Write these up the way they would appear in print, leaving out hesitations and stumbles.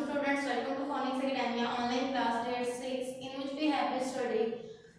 students, welcome to Phonics Academia online class grade 6 in which we have been studying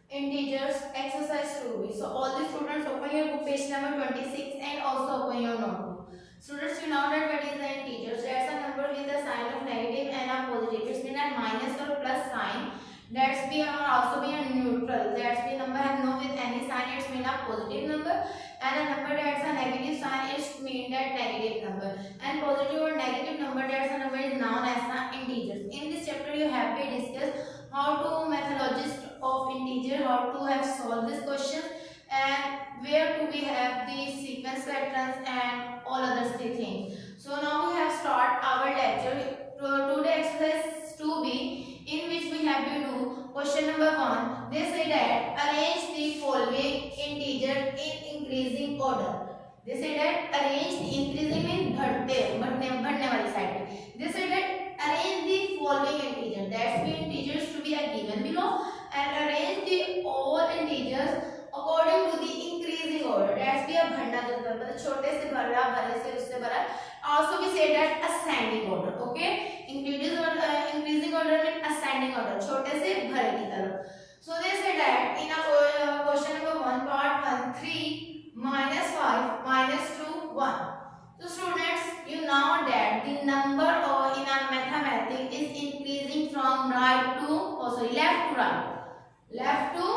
integers exercise 2b. So all the students open your book page number 26 and also open your notebook. Students, you know that what is the integers? That's a number with a sign of negative and a positive. It's mean a minus or plus sign. That's be also be a neutral. That's be number have no with any sign. It's mean a positive number. And a number that's a negative sign is mean that negative number. And positive or negative number that's a number is known as the integers. In this chapter you have to discuss how to methodologies of integer, how to have solved this question, and where do we have the sequence patterns and all other things. So now we have start our lecture. Today exercise 2b, in which we have to do question number 1. They say that arrange the following integer in increasing order. They say that arrange the increasing means बढ़ने वाली side पे. They say that arrange the following integer. That's the integers to be given below, and arrange the all integers according to the increasing order. That's be a बढ़ना चलता है, मतलब छोटे से बड़ा, बड़े से उससे बड़ा. Also we say that ascending order. Okay, increasing order means ascending order, छोटे से बड़े की तरफ. So they say that in a question number 1 part 1 3 minus 5 minus 2 1. So students, you know that the number or in a mathematics is increasing from right to left to right, left to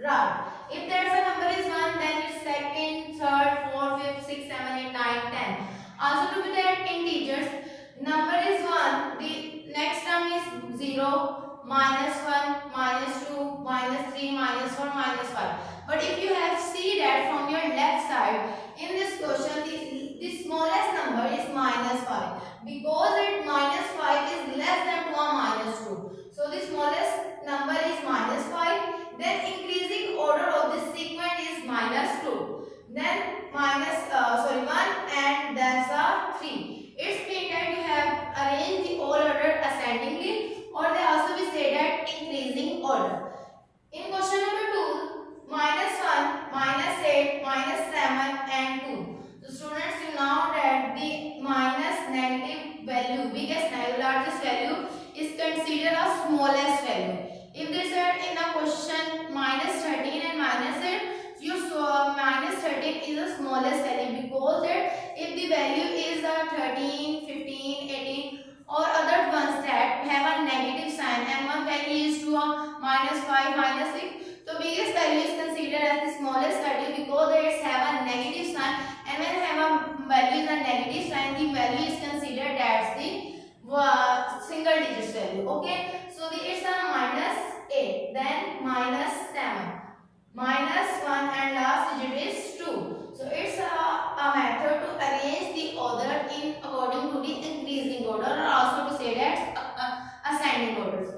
right. If there's a number is 1, then it's second, third, fourth, fifth, sixth, 7, 8, 9, 10. Also to be that integers, number is 1, the next term is 0, minus 1, minus 2, minus 3, minus 4, minus 5. But if you have see that from your left side, in this question, the smallest number is minus 5. Because it minus 5 is less than 2 or minus 2. So the smallest number is minus 5. Then increasing order of this sequence is minus 2. Then minus 1 and that's a 3. It's mean that you have arranged the all order ascendingly, or they also be say that increasing order. In question number 2, minus 1, minus 8, minus 7 and 2. So students, you know that the minus negative value, biggest value, largest value is considered a smallest value. If they said in a question minus 13 and minus 8, you saw minus 13 is the smallest value, because that if the value is 13, 15, 18 or other ones that have a negative sign and one value is to a minus 5, minus 6, so biggest value is considered as the smallest value, because they have a negative sign, and when have a value is a negative sign, the value is considered as the single digit value. Okay, so it's a minus 8, then minus 7, minus 1 and last digit is 2. So it's a method to arrange the order in according to the increasing order, or also to say that ascending orders.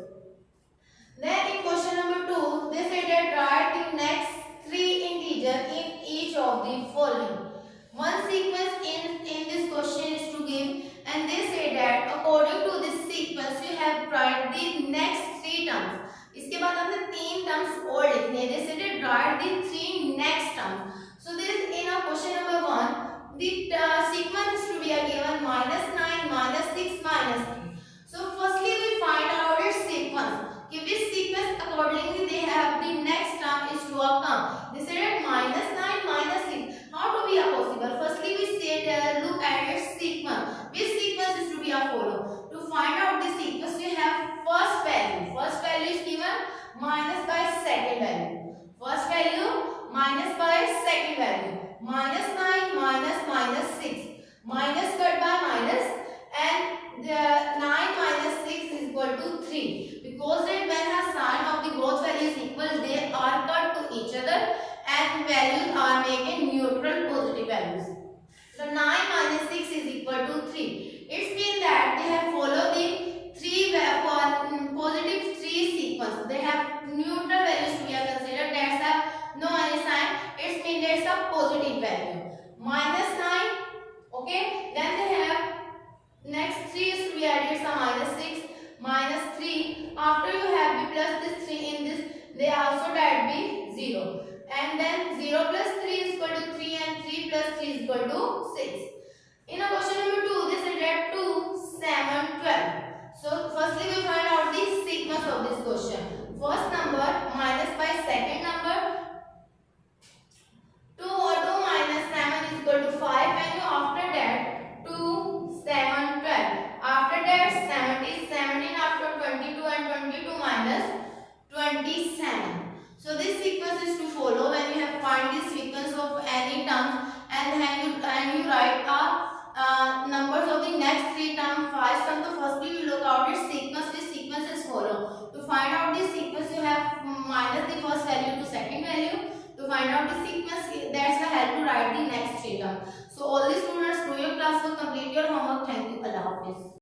Then in question number 2, they say that write the next 3 integers in each of the following. One sequence in this question is to give, and they say that according to this sequence you have write the next 3 terms. इसके बाद हमने 3 terms और लिखने हैं. They say that write the 3 next terms. So this in a question number 1, the sequence is to be given minus 9, minus 6, minus 3. So firstly we find out its sequence. Which sequence accordingly they have the next term is to come. They say that minus 9, minus 6. How to be possible? Firstly we say look at its sequence. Which sequence is to be follow? To find out the sequence we have first value. First value is given minus by second value. First value minus by second value. Minus 9, minus 6. Minus cut by minus, and the 9 minus 6 is equal to 3. Because that when a sign of the both values equal, they are cut to each other and values are making neutral positive values. So 9 minus 6 is equal to 3. It means that they have followed the positive 3 sequence. They have neutral values to be considered. That's a no any sign. It means that's a positive value. Minus 9. Okay. Then they have next 3 is to be added. It's a minus 6. Minus 3. After you have the plus this 3 in this, they also that be 0. And then 0 plus 3 is equal to 3 and 3 plus 3 is equal to 6. In a question number 2, they said that 2, 7, 12. of this question. First